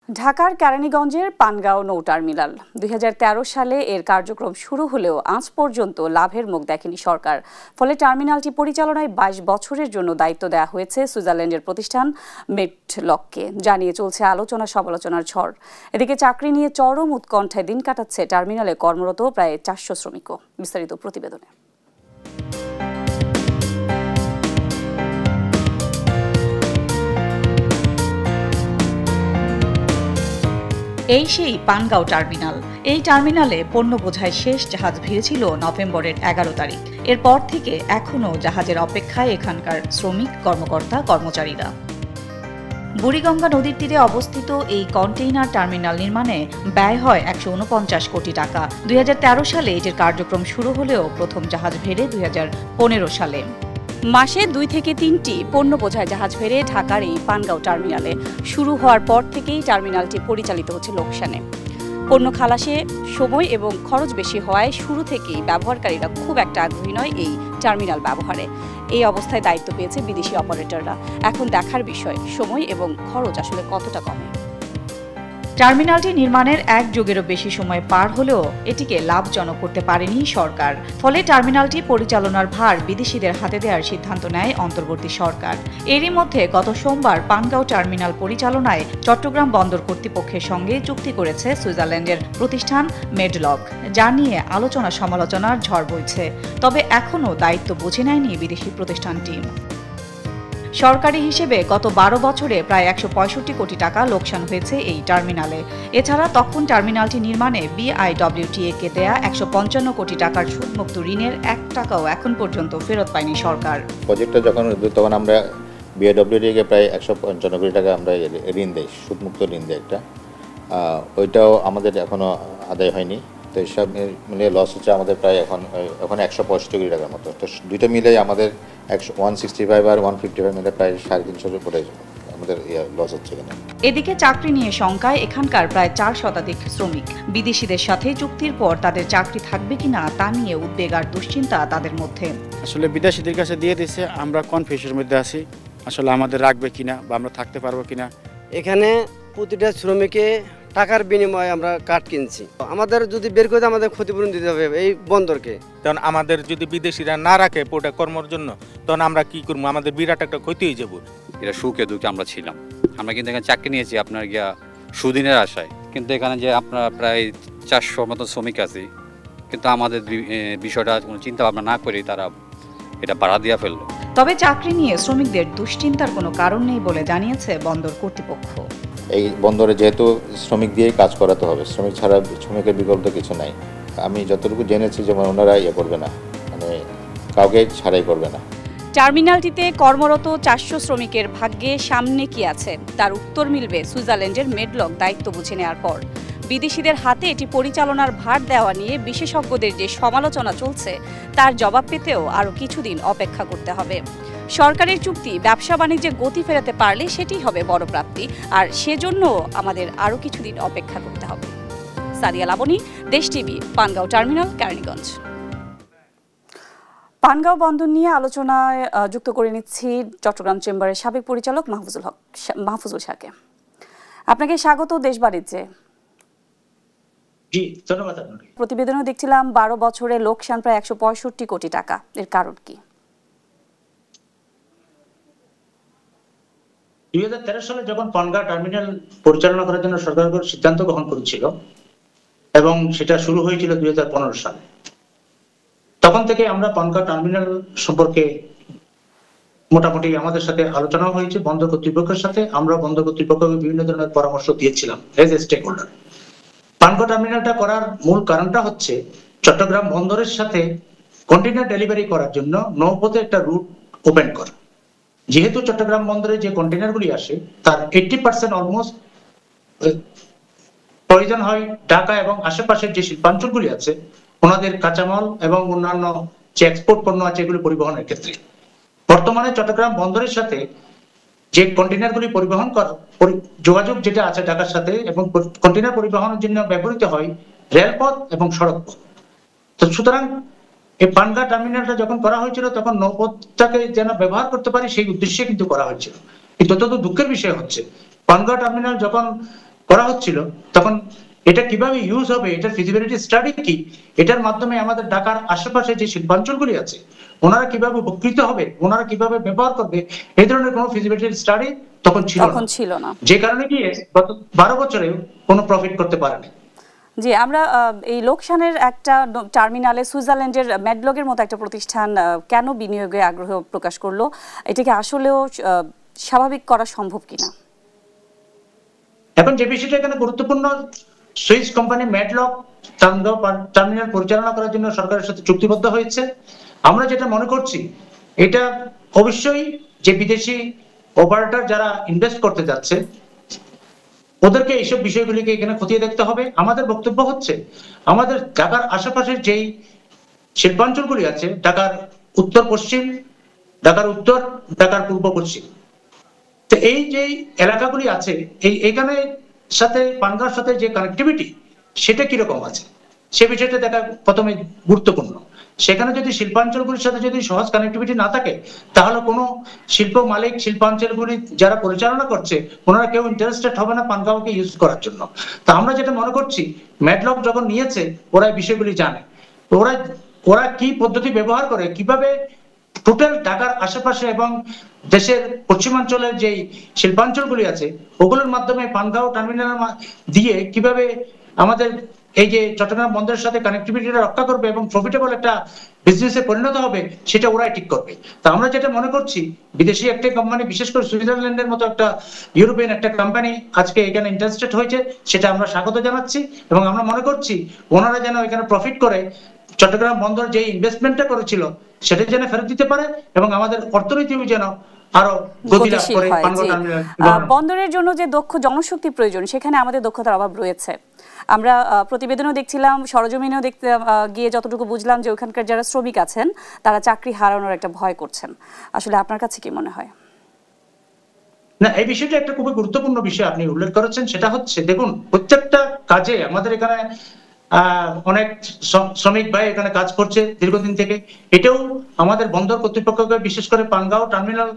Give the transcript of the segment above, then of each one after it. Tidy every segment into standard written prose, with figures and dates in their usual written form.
ঢাকার কেরানীগঞ্জের পানগাঁও নৌ টার্মিনাল ২০১৩ সালে এর কার্যক্রম শুরু হলেও আজ পর্যন্ত লাভের মুখ দেখেনি সরকার। ফলে টার্মিনালটি পরিচালনায় ২২ বছরের জন্য দায়িত্ব দেওয়া হয়েছে সুইজারল্যান্ডের প্রতিষ্ঠান মেডলককে। জানিয়ে চলছে আলোচনা সমালোচনার ঝড়। এদিকে চাকরি নিয়ে চরম উৎকণ্ঠায় দিন কাটাচ্ছে টার্মিনালে কর্মরত প্রায় ৪০০ শ্রমিকও। বিস্তারিত প্রতিবেদনে। এই সেই পানগাঁও টার্মিনাল। এই টার্মিনালে পণ্য বোঝাই শেষ জাহাজ ভিড়েছিল নভেম্বরের ১১ তারিখ। এরপর থেকে এখনও জাহাজের অপেক্ষায় এখানকার শ্রমিক, কর্মকর্তা, কর্মচারীরা। বুড়িগঙ্গা নদীর তীরে অবস্থিত এই কন্টেইনার টার্মিনাল নির্মাণে ব্যয় হয় ১৪৯ কোটি টাকা। ২০১৩ সালে এটির কার্যক্রম শুরু হলেও প্রথম জাহাজ ভেড়ে ২০১৫ সালে। মাসে ২ থেকে ৩টি পণ্য বোঝাই জাহাজ ভেড়ে ঢাকার এই পানগাঁও টার্মিনালে। শুরু হওয়ার পর থেকেই টার্মিনালটি পরিচালিত হচ্ছে লোকসানে। পণ্য খালাসে সময় এবং খরচ বেশি হওয়ায় শুরু থেকেই ব্যবহারকারীরা খুব একটা আগ্রহী নয় এই টার্মিনাল ব্যবহারে। এই অবস্থায় দায়িত্ব পেয়েছে বিদেশি অপারেটররা। এখন দেখার বিষয় সময় এবং খরচ আসলে কতটা কমে। টার্মিনালটি নির্মাণের ১ যুগেরও বেশি সময় পার হলেও এটিকে লাভজনক করতে পারেনি সরকার। ফলে টার্মিনালটি পরিচালনার ভার বিদেশিদের হাতে দেওয়ার সিদ্ধান্ত নেয় অন্তর্বর্তী সরকার। এরই মধ্যে গত সোমবার পানগাঁও টার্মিনাল পরিচালনায় চট্টগ্রাম বন্দর কর্তৃপক্ষের সঙ্গে চুক্তি করেছে সুইজারল্যান্ডের প্রতিষ্ঠান মেডলক। যা নিয়ে আলোচনা সমালোচনার ঝড় বইছে। তবে এখনও দায়িত্ব বুঝে নেয়নি বিদেশি প্রতিষ্ঠানটি। সরকারি হিসেবে গত ১২ বছরে প্রায় ১৬৫ কোটি টাকা লোকসান হয়েছে এই টার্মিনালে। এছাড়া তখন টার্মিনালটি নির্মাণে BIWTA-কে দেয়া ১৫৫ কোটি টাকার সুদমুক্ত ঋণের ১ টাকাও এখন পর্যন্ত ফেরত পায়নি সরকার। প্রজেক্টটা তখন আমরা BIWTA-কে প্রায় ১৫৫ কোটি টাকা আমরা ঋণ দেই, সুদমুক্ত ঋণ দেয় একটা। ওইটাও আমাদের এখনো আদায় হয়নি। তো এইসব মিলিয়ে লস হচ্ছে আমাদের প্রায় এখন ১৬৫ কোটি টাকার মতো। তো দুটো মিলে আমাদের 165 আর 155 মিলে প্রায় ৩৫০ উপরে আমাদের লস হচ্ছে এখানে। এদিকে চাকরি নিয়ে শঙ্কায় এখানকার প্রায় ৪ শতাধিক শ্রমিক। বিদেশিদের সাথে চুক্তির পর তাদের চাকরি থাকবে কিনা তা নিয়ে উদ্বেগ আর দুশ্চিন্তা তাদের মধ্যে। আসলে বিদেশিদের কাছে দিয়ে দিয়েছে, আমরা কনফিউশনের মধ্যে আছি আসলে আমাদের রাখবে কিনা বা আমরা থাকতে পারবো কিনা। এখানে প্রতিটা শ্রমিকে টাকার বিনিময়ে আমরা কাঠ কিনছি। আমাদের যদি বের করে আমাদের ক্ষতিপূরণ দিতে হবে এই বন্দরকে। তখন আমাদের যদি বিদেশিরা না রাখে পোটা কর্মর জন্য, তখন আমরা কি করবো? আমাদের বিরাট একটা ক্ষতি হয়ে যাবো। এটা সুখে দুঃখে আমরা ছিলাম। আমরা কিন্তু এখানে চাকরি নিয়েছি আপনার গিয়া সুদিনের আশায়, কিন্তু এখানে যে আপনার প্রায় ৪০০ মতো শ্রমিক আছে, কিন্তু আমাদের বিষয়টা কোনো চিন্তা ভাবনা না করে তারা এটা বাড়া দিয়ে ফেললো। তবে চাকরি নিয়ে শ্রমিকদের দুশ্চিন্তার কোনো কারণ নেই বলে জানিয়েছে বন্দর কর্তৃপক্ষ। এই বন্দরে যেহেতু শ্রমিক দিয়েই কাজ করাতে হবে, শ্রমিক ছাড়া শ্রমিকের বিকল্প কিছু নাই। আমি যতটুকু জেনেছি যে ওনারা করবে না, মানে কাউকে ছাড়াই করবে না। টার্মিনালটিতে কর্মরত ৪০০ শ্রমিকের ভাগ্যে সামনে কি আছে তার উত্তর মিলবে সুইজারল্যান্ডের মেডলক দায়িত্ব বুঝে নেওয়ার পর। বিদেশিদের হাতে এটি পরিচালনার ভার দেওয়া নিয়ে বিশেষজ্ঞদের যে সমালোচনা চলছে তার জবাব পেতেও আরও কিছুদিন অপেক্ষা করতে হবে। সরকারের চুক্তি ব্যবসা বাণিজ্যে গতি ফেরাতে পারলে সেটি হবে বড় প্রাপ্তি, আর সেজন্য আমাদের আরও কিছুদিন অপেক্ষা করতে হবে। সাদিয়া লাবনী, দেশ টিভি, পানগাঁও টার্মিনাল, কেরানীগঞ্জ। পানগাঁও বন্দর নিয়ে আলোচনায় যুক্ত করে নিচ্ছি চট্টগ্রাম চেম্বারের সাবেক পরিচালক মাহফুজুল শাহকে। আপনাকে স্বাগত দেশ বাণিজ্যে। ধন্যবাদ। প্রতিবেদনে দেখছিলাম ১২ বছরে লোকসান প্রায় ১৬৫ কোটি টাকা। এর কারণ কি? ২০১৩ সালে যখন পানগাঁও টার্মিনাল পরিচালনা করার জন্য সরকার সিদ্ধান্ত গ্রহণ করেছিল এবং সেটা শুরু হয়েছিল ২০১৫ সালে, তখন থেকে আমরা পানগাঁও টার্মিনাল সম্পর্কে মোটামুটি আমাদের সাথে আলোচনা হয়েছে বন্দর কর্তৃপক্ষের সাথে। আমরা বন্দর কর্তৃপক্ষকে বিভিন্ন ধরনের পরামর্শ দিয়েছিলাম as a stakeholder. Pangaon টার্মিনালটা করার মূল কারণটা হচ্ছে চট্টগ্রাম বন্দরের সাথে কন্টেইনার ডেলিভারি করার জন্য নৌপথে একটা রুট ওপেন করা। যেহেতু চট্টগ্রাম বন্দরে যে কন্টেইনারগুলি আসে তার 80% অলমোস্ট প্রয়োজন হয় ঢাকা এবং আশেপাশের যে শিল্পাঞ্চলগুলি আছে ওনাদের কাঁচামাল এবং অন্যান্য যে এক্সপোর্ট পণ্য আছে এগুলি পরিবহনের ক্ষেত্রে। বর্তমানে চট্টগ্রাম বন্দরের সাথে যে কন্টেইনারগুলি পরিবহন করা যোগাযোগ যেটা আছে ঢাকার সাথে এবং কন্টেইনার পরিবহনের জন্য ব্যবহৃত হয় রেলপথ এবং সড়কপথ। তো সুতরাং এই পানগাঁও টার্মিনালটা যখন করা হয়েছিল তখন নৌপথটাকে যেন ব্যবহার করতে পারি সেই উদ্দেশ্যে কিন্তু করা হয়েছিল। কিন্তু অত্যন্ত দুঃখের বিষয় হচ্ছে পানগাঁও টার্মিনাল যখন করা হচ্ছিল, তখন এটা কিভাবে ইউজ হবে, এটার ফিজিবিলিটি স্টাডি কি, এটার মাধ্যমে আমাদের ঢাকার আশেপাশে যে শিল্পাঞ্চলগুলি আছে ওনারা কিভাবে উপকৃত হবে, ওনারা কিভাবে ব্যবহার করবে, এই ধরনের কোনো ফিজিবিলিটি স্টাডি তখন ছিল না, যে কারণে কি গত 12 বছরে কোনো প্রফিট করতে পারেনি। জি, আমরা এই লোকসানের একটা টার্মিনালে সুইজারল্যান্ডের ম্যাডব্লগের মতো একটা প্রতিষ্ঠান কেন বিনিয়োগে আগ্রহ প্রকাশ করলো, এটাকে আসলেও স্বাভাবিক করা সম্ভব কিনা? এখন যে বিষয়টা এখানে গুরুত্বপূর্ণ, সুইস কোম্পানি ম্যাডলক টার্মিনাল পরিচালনা করার জন্য সরকারের সাথে চুক্তিবদ্ধ হয়েছে। আমরা যেটা মনে করছি, এটা অবশ্যই যে বিদেশি অপারেটর যারা ইনভেস্ট করতে যাচ্ছে ওদেরকে এইসব বিষয়গুলিকে এখানে খতিয়ে দেখতে হবে। আমাদের বক্তব্য হচ্ছে, আমাদের ঢাকার আশেপাশের যেই শিল্পাঞ্চলগুলি আছে, ঢাকার উত্তর পশ্চিম, ঢাকার উত্তর, ঢাকার পূর্ব পশ্চিম, তো এই যে এলাকাগুলি আছে এইখানে সাথে পানগাঁওর সাথে যে কানেক্টিভিটি সেটা কিরকম আছে সে বিষয়টা দেখা প্রথমে গুরুত্বপূর্ণ। সেখানে যদি শিল্পাঞ্চলগুলির সাথে যদি সহজ কানেক্টিভিটি না থাকে, তাহলে কোনো শিল্প মালিক শিল্পাঞ্চলগুলি যারা পরিচালনা করছে ওনারা কেউ ইন্টারেস্টেড হবে না পানগাঁওকে ইউজ করার জন্য। তা আমরা যেটা মনে করছি, ম্যাডলক যখন নিয়েছে ওরা এই বিষয়গুলি জানে, ওরা কি পদ্ধতি ব্যবহার করে, কিভাবে টোটাল ঢাকার আশেপাশে এবং দেশের পশ্চিমাঞ্চলের যে শিল্পাঞ্চলগুলি আছে ওগুলোর মাধ্যমে পানগাঁও টার্মিনাল দিয়ে কিভাবে আমাদের এই যে চট্টগ্রাম বন্দরের সাথে কানেক্টিভিটিটা রক্ষা করবে এবং প্রফিটেবল একটা বিজনেসে পরিণত হবে, সেটা ওরাই ঠিক করবে। তা আমরা যেটা মনে করছি, বিদেশি একটা কোম্পানি, বিশেষ করে সুইজারল্যান্ডের মতো একটা ইউরোপিয়ান একটা কোম্পানি আজকে এখানে ইন্টারেস্টেড হয়েছে, সেটা আমরা স্বাগত জানাচ্ছি এবং আমরা মনে করছি ওনারা যেন এখানে প্রফিট করে চট্টগ্রাম বন্দর যে ইনভেস্টমেন্টটা করেছিল সেটা যেন ফেরত দিতে পারে এবং আমাদের অর্থনীতিও যেন আরো গতি লাভ করে। বন্দরের জন্য যে দক্ষ জনশক্তি প্রয়োজন, সেখানে আমাদের দক্ষতার অভাব রয়েছে। আমরা প্রতিবেদনও দেখছিলাম, সরজমিনেও দেখতে গিয়ে যতটুকু বুঝলাম যে ওখানকার যারা শ্রমিক আছেন তারা চাকরি হারানোর একটা ভয় করছেন। আসলে আপনার কাছে কি মনে হয়? না, এই বিষয়টা একটা খুবই গুরুত্বপূর্ণ বিষয় আপনি উল্লেখ করেছেন। সেটা হচ্ছে, দেখুন, প্রত্যেকটা কাজে আমাদের এখানে অনেক শ্রমিক ভাই এখানে কাজ করছে দীর্ঘদিন থেকে। এটাও আমাদের বন্দর কর্তৃপক্ষকে, বিশেষ করে পানগাঁও টার্মিনাল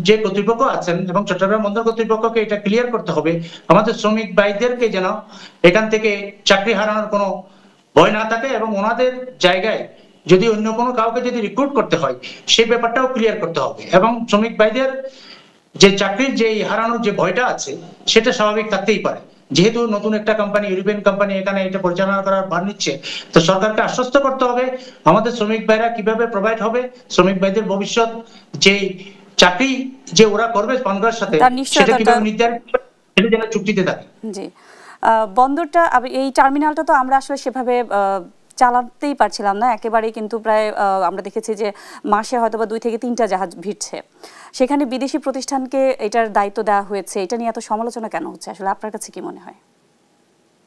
যে কর্তৃপক্ষ আছেন এবং চট্টগ্রাম বন্দর কর্তৃপক্ষকে এটা ক্লিয়ার করতে হবে, আমাদের শ্রমিক ভাইদেরকে যেন এখান থেকে চাকরি হারানোর কোনো ভয় না থাকে এবং ওনাদের জায়গায় যদি অন্য কোনো কাউকে যদি রিক্রুট করতে হয় সেই ব্যাপারটাও ক্লিয়ার করতে হবে এবং শ্রমিক ভাইদের যে চাকরির যে হারানোর যে ভয়টা আছে সেটা স্বাভাবিক থাকতেই পারে। যেহেতু নতুন একটা কোম্পানি, ইউরোপিয়ান কোম্পানি এখানে এটা পরিচালনা করার ভার নিচ্ছে, তো সরকারকে আশ্বস্ত করতে হবে আমাদের শ্রমিক ভাইরা কিভাবে প্রোভাইড হবে, শ্রমিক ভাইদের ভবিষ্যৎ যে চাকরি যে ওরা করবে পানগাঁওর সাথে সেটা কিভাবে নির্ধারিত সেটা যেন চুক্তিতে থাকে। জি, বন্দরটা, এই টার্মিনালটা তো আমরা আসলে সেভাবে চালাতেই পারছিলাম না একেবারেই, কিন্তু প্রায় আমরা দেখেছি যে মাসে হয়তো বা 2 থেকে 3টা জাহাজ ভিড়ছে। সেখানে বিদেশি প্রতিষ্ঠানকে এটার দায়িত্ব দেওয়া হয়েছে, এটা নিয়ে এত সমালোচনা কেন হচ্ছে? আসলে আপনার কাছে কি মনে হয়?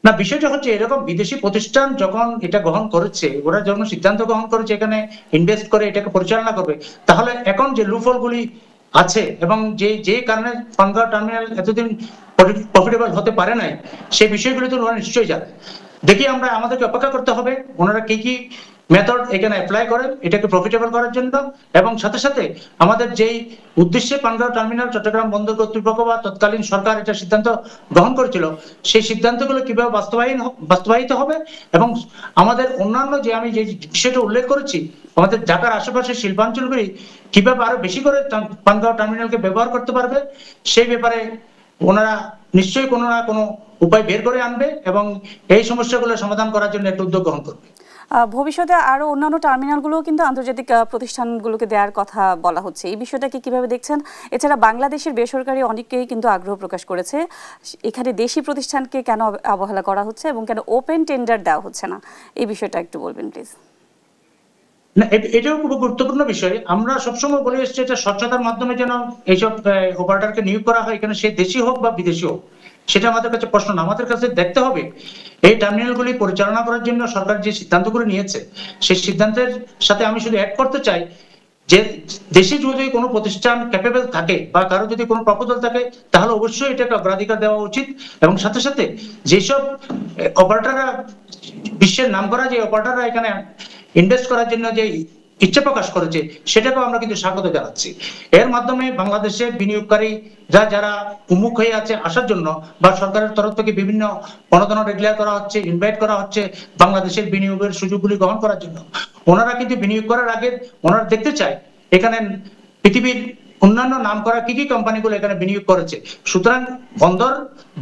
না, বিষয়টা হচ্ছে এরকম, বিদেশি প্রতিষ্ঠান যখন এটা গ্রহণ করেছে, ওরা যখন সিদ্ধান্ত গ্রহণ করেছে এখানে ইনভেস্ট করে এটাকে পরিচালনা করবে, তাহলে এখন যে লুফলগুলি আছে এবং যে কারণে পানগাঁও টার্মিনাল এতদিন প্রফিটেবল হতে পারে নাই, সেই বিষয়গুলি তো ওরা নিশ্চয়ই জানে। দেখি আমরা, আমাদেরকে অপেক্ষা করতে হবে ওনারা কি কি মেথড এখানে অ্যাপ্লাই করেন এটাকে প্রফিটেবল করার জন্য, এবং সাথে সাথে আমাদের যেই উদ্দেশ্যে পানগাঁও টার্মিনাল চট্টগ্রাম বন্দর কর্তৃপক্ষ বা তৎকালীন সরকার এটা সিদ্ধান্ত গ্রহণ করেছিল, সেই সিদ্ধান্তগুলো কিভাবে বাস্তবায়িত হবে এবং আমাদের অন্যান্য যে আমি যে বিষয়টা উল্লেখ করেছি, আমাদের ঢাকার আশেপাশের শিল্পাঞ্চলগুলি কিভাবে আরো বেশি করে পানগাঁও টার্মিনালকে ব্যবহার করতে পারবে, সেই ব্যাপারে ওনারা নিশ্চয়ই কোনো না কোনো উপায় বের করে আনবে এবং এই সমস্যাগুলো সমাধান করার জন্য একটা উদ্যোগ গ্রহণ করবে। ভবিষ্যতে আরো অন্যান্য টার্মিনালগুলো কিন্তু আন্তর্জাতিক প্রতিষ্ঠানগুলোকে দেওয়ার কথা বলা হচ্ছে, এই বিষয়টাকে কিভাবে দেখছেন? এছাড়া বাংলাদেশের বেসরকারি অনেকেই কিন্তু আগ্রহ প্রকাশ করেছে, এখানে দেশি প্রতিষ্ঠানকে কেন অবহেলা করা হচ্ছে এবং কেন ওপেন টেন্ডার দেওয়া হচ্ছে না, এই বিষয়টা একটু বলবেন প্লিজ। না, এটাও খুব গুরুত্বপূর্ণ বিষয়। আমরা সবসময় বলে এসেছি এটা স্বচ্ছতার মাধ্যমে যেন এইসব অপারেটরকে নিয়োগ করা হয়, এখানে সে দেশি হোক বা বিদেশি হোক, সেটা আমাদের কাছে প্রশ্ন না। আমাদের কাছে দেখতে হবে এই টার্মিনালগুলি পরিচালনা করার জন্য সরকার যে সিদ্ধান্তগুলো নিয়েছে, সেই সিদ্ধান্তের সাথে আমি শুধু অ্যাড করতে চাই যে দেশে যদি কোনো প্রতিষ্ঠান ক্যাপেবল থাকে বা কারো যদি কোনো প্রপোজাল থাকে, তাহলে অবশ্যই এটাকে অগ্রাধিকার দেওয়া উচিত এবং সাথে সাথে যেসব অপারেটররা বিশ্বের নাম করা যে অপারেটররা এখানে ইনভেস্ট করার জন্য যে ইচ্ছা প্রকাশ করেছে, সেটাকেও আমরা কিন্তু স্বাগত জানাচ্ছি। এর মাধ্যমে বাংলাদেশে বিনিয়োগকারী যারা উন্মুখ হয়ে আছে আসার জন্য, বা সরকারের তরফ থেকে বিভিন্ন অনুদান ডিক্লেয়ার করা হচ্ছে, ইনভাইট করা হচ্ছে বাংলাদেশের বিনিয়োগের সুযোগগুলি গ্রহণ করার জন্য, ওনারা কিন্তু বিনিয়োগ করার আগে ওনারা দেখতে চায় এখানে পৃথিবীর অন্যান্য নাম করা কি কি কোম্পানিগুলো এখানে বিনিয়োগ করেছে। সুতরাং বন্দর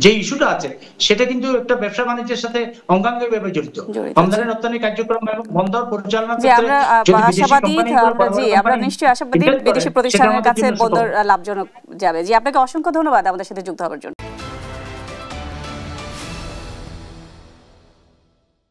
যে ইস্যুটা আছে সেটা কিন্তু একটা ব্যবসা বাণিজ্যের সাথে অঙ্গাঙ্গিভাবে জড়িত। আমদানি রপ্তানি কার্যক্রম এবং বন্দর পরিচালনা আমরা নিশ্চয়ই আশাবাদী বিদেশি প্রতিষ্ঠানের কাছে বন্দর লাভজনক যাবে। জি, আপনাকে অসংখ্য ধন্যবাদ আমাদের সাথে যুক্ত হওয়ার জন্য।